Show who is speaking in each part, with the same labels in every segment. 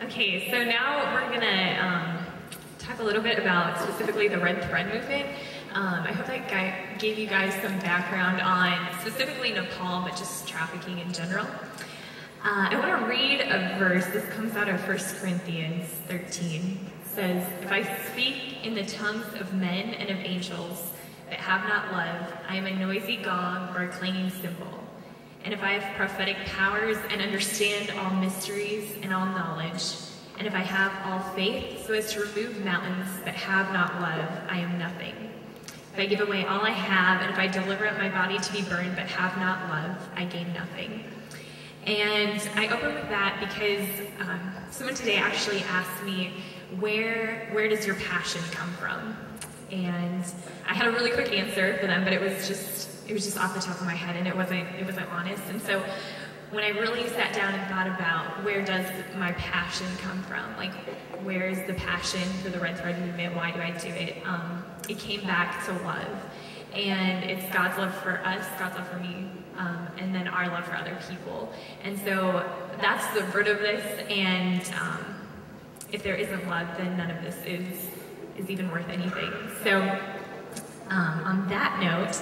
Speaker 1: Okay, so now we're gonna talk a little bit about specifically the Red Thread movement. I hope that gave you guys some background on specifically Nepal, but just trafficking in general. I want to read a verse. This comes out of 1 Corinthians 13. It says, "If I speak in the tongues of men and of angels, but have not love, I am a noisy gong or a clanging cymbal. And if I have prophetic powers and understand all mysteries and all knowledge, and if I have all faith so as to remove mountains but have not love, I am nothing. If I give away all I have, and if I deliver up my body to be burned but have not love, I gain nothing." And I open with that because someone today actually asked me, where does your passion come from? And I had a really quick answer for them, but it was just off the top of my head, and it wasn't honest. And so when I really sat down and thought about where does my passion come from, like where is the passion for the Red Thread movement, why do I do it? It came back to love, and it's God's love for us, God's love for me, and then our love for other people. And so that's the root of this, and if there isn't love, then none of this is even worth anything. So on that note,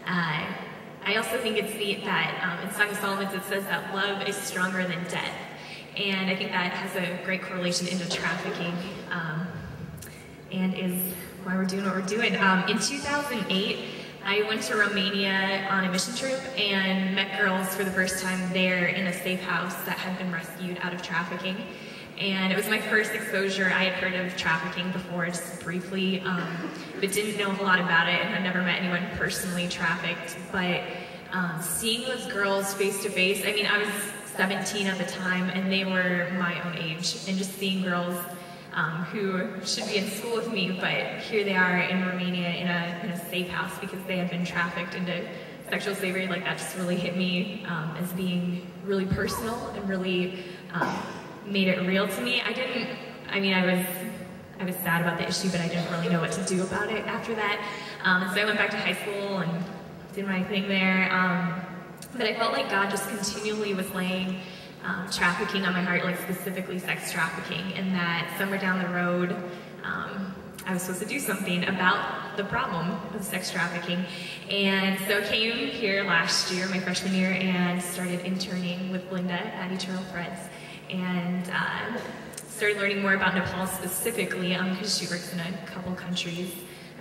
Speaker 1: I also think it's neat that in Song of Solomon it says that love is stronger than death. And I think that has a great correlation into trafficking and is why we're doing what we're doing. In 2008, I went to Romania on a mission trip and met girls for the first time there in a safe house that had been rescued out of trafficking. And it was my first exposure. I had heard of trafficking before, just briefly, but didn't know a lot about it, and had never met anyone personally trafficked. But seeing those girls face to face, I mean, I was 17 at the time, and they were my own age, and just seeing girls who should be in school with me, but here they are in Romania in a safe house because they had been trafficked into sexual slavery, like that just really hit me as being really personal and really made it real to me. I was sad about the issue, but I didn't really know what to do about it after that. So I went back to high school and did my thing there. But I felt like God just continually was laying trafficking on my heart, like specifically sex trafficking, and that somewhere down the road, I was supposed to do something about the problem of sex trafficking. And so I came here last year, my freshman year, and started interning with Linda at Eternal Threads. And started learning more about Nepal specifically because she works in a couple countries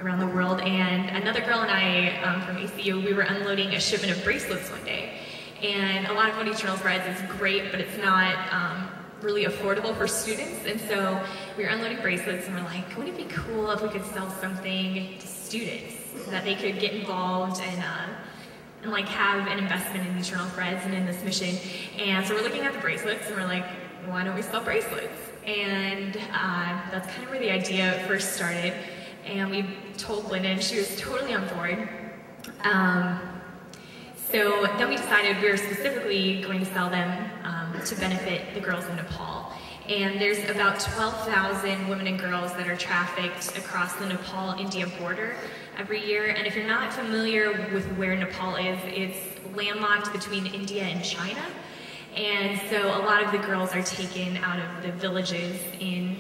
Speaker 1: around the world. And another girl and I from ACU, we were unloading a shipment of bracelets one day. And a lot of what Eternal Threads is great, but it's not really affordable for students. And so we were unloading bracelets and we're like, wouldn't it be cool if we could sell something to students so that they could get involved and like have an investment in Eternal Threads and in this mission. And so we're looking at the bracelets and we're like, why don't we sell bracelets? And that's kind of where the idea first started. And we told Linda and she was totally on board. So then we decided we were specifically going to sell them to benefit the girls in Nepal. And there's about 12,000 women and girls that are trafficked across the Nepal-India border every year. And if you're not familiar with where Nepal is, it's landlocked between India and China. And so a lot of the girls are taken out of the villages in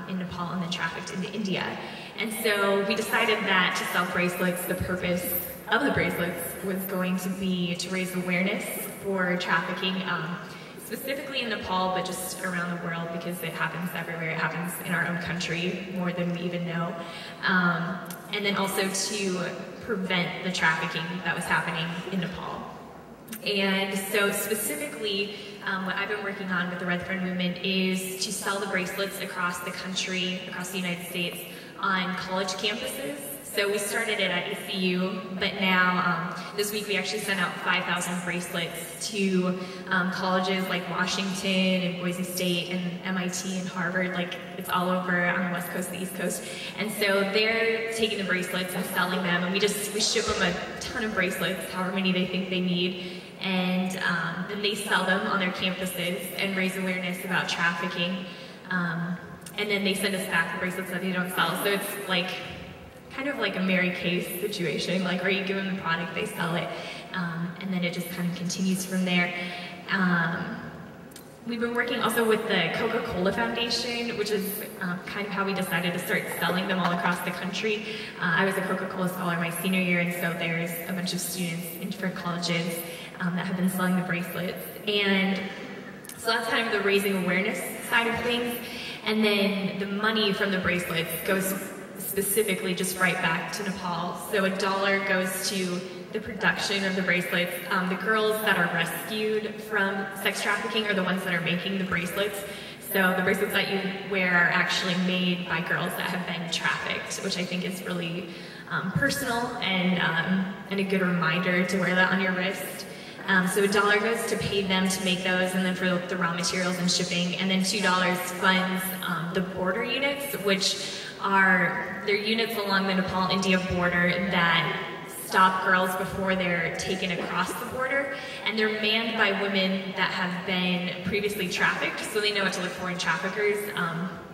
Speaker 1: Nepal and then trafficked into India. And so we decided that to sell bracelets, the purpose of the bracelets was going to be to raise awareness for trafficking, specifically in Nepal, but just around the world because it happens everywhere. It happens in our own country more than we even know. And then also to prevent the trafficking that was happening in Nepal. And so specifically, what I've been working on with the Red Thread movement is to sell the bracelets across the country, across the United States, on college campuses. So we started it at ACU, but now this week we actually sent out 5,000 bracelets to colleges like Washington and Boise State and MIT and Harvard. Like it's all over on the West Coast, the East Coast. And so they're taking the bracelets and selling them, and we ship them a ton of bracelets, however many they think they need. And then they sell them on their campuses and raise awareness about trafficking. And then they send us back the bracelets that they don't sell. So it's like kind of like a Mary Kay situation, like where you give them the product, they sell it, and then it just kind of continues from there. we've been working also with the Coca-Cola Foundation, which is kind of how we decided to start selling them all across the country. I was a Coca-Cola scholar my senior year, and so there's a bunch of students in different colleges that have been selling the bracelets. And so that's kind of the raising awareness side of things. And then the money from the bracelets goes specifically just right back to Nepal. So $1 goes to the production of the bracelets. The girls that are rescued from sex trafficking are the ones that are making the bracelets. So the bracelets that you wear are actually made by girls that have been trafficked, which I think is really personal and a good reminder to wear that on your wrist. So $1 goes to pay them to make those, and then for the raw materials and shipping, and then $2 funds the border units, which they're units along the Nepal-India border that stop girls before they're taken across the border, and they're manned by women that have been previously trafficked, so they know what to look for in traffickers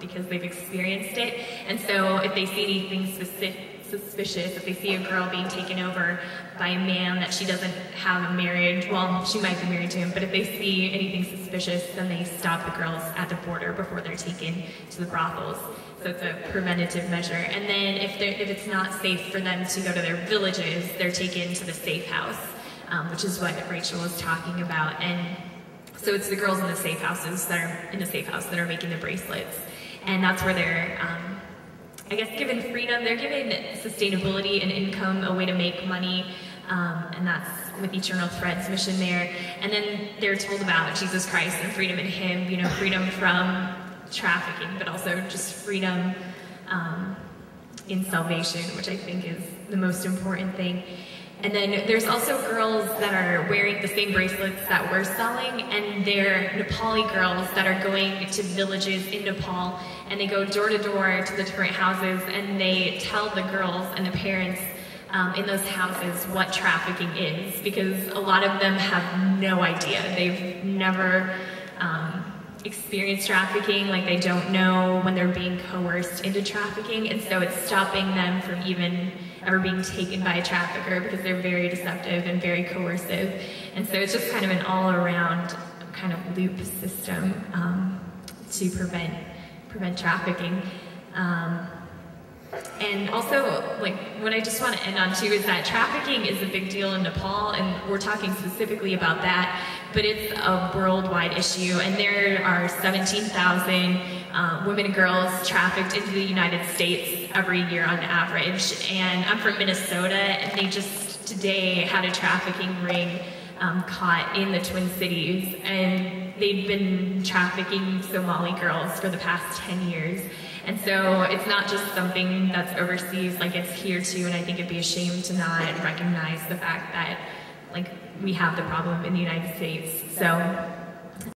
Speaker 1: because they've experienced it. And so if they see anything suspicious, if they see a girl being taken over by a man that she doesn't have a marriage, well, she might be married to him, but if they see anything suspicious, then they stop the girls at the border before they're taken to the brothels. So it's a preventative measure. And then if it's not safe for them to go to their villages, they're taken to the safe house, which is what Rachel was talking about. And so it's the girls in the safe houses that are making the bracelets. And that's where they're, I guess, given freedom. They're given sustainability and income, a way to make money, and that's with Eternal Thread's mission there. And then they're told about Jesus Christ and freedom in Him, you know, freedom from trafficking, but also just freedom in salvation, which I think is the most important thing. And then there's also girls that are wearing the same bracelets that we're selling, and they're Nepali girls that are going to villages in Nepal, and they go door to door to the different houses, and they tell the girls and the parents in those houses what trafficking is, because a lot of them have no idea. They've never experienced trafficking, like they don't know when they're being coerced into trafficking, and so it's stopping them from even ever being taken by a trafficker because they're very deceptive and very coercive. And so it's just kind of an all-around kind of loop system to prevent trafficking. And also, like, what I just want to end on too is that trafficking is a big deal in Nepal, and we're talking specifically about that, but it's a worldwide issue, and there are 17,000 women and girls trafficked into the United States every year on average. And I'm from Minnesota, and they just today had a trafficking ring caught in the Twin Cities, and they've been trafficking Somali girls for the past 10 years. And so it's not just something that's overseas, like it's here too, and I think it'd be a shame to not recognize the fact that, like, we have the problem in the United States. So